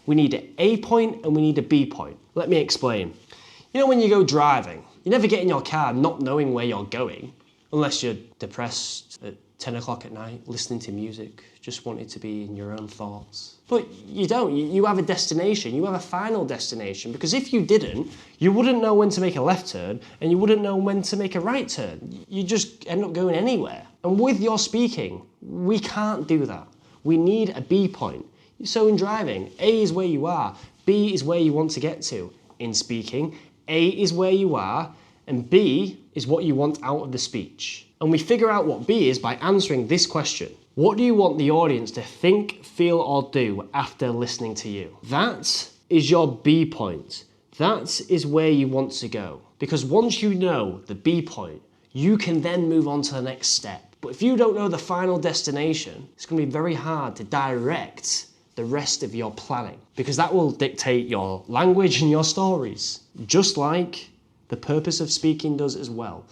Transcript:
We need an A point and we need a B point. Let me explain. You know when you go driving, you never get in your car not knowing where you're going, unless you're depressed at 10 o'clock at night, listening to music, just wanting to be in your own thoughts. But you don't, you have a destination, you have a final destination, because if you didn't, you wouldn't know when to make a left turn and you wouldn't know when to make a right turn. You just end up going anywhere. And with your speaking, we can't do that. We need a B point. So in driving, A is where you are, B is where you want to get to. In speaking, A is where you are, and B is what you want out of the speech. And we figure out what B is by answering this question. What do you want the audience to think, feel, or do after listening to you? That is your B point. That is where you want to go. Because once you know the B point, you can then move on to the next step. But if you don't know the final destination, it's going to be very hard to direct the rest of your planning, because that will dictate your language and your stories, just like the purpose of speaking does as well.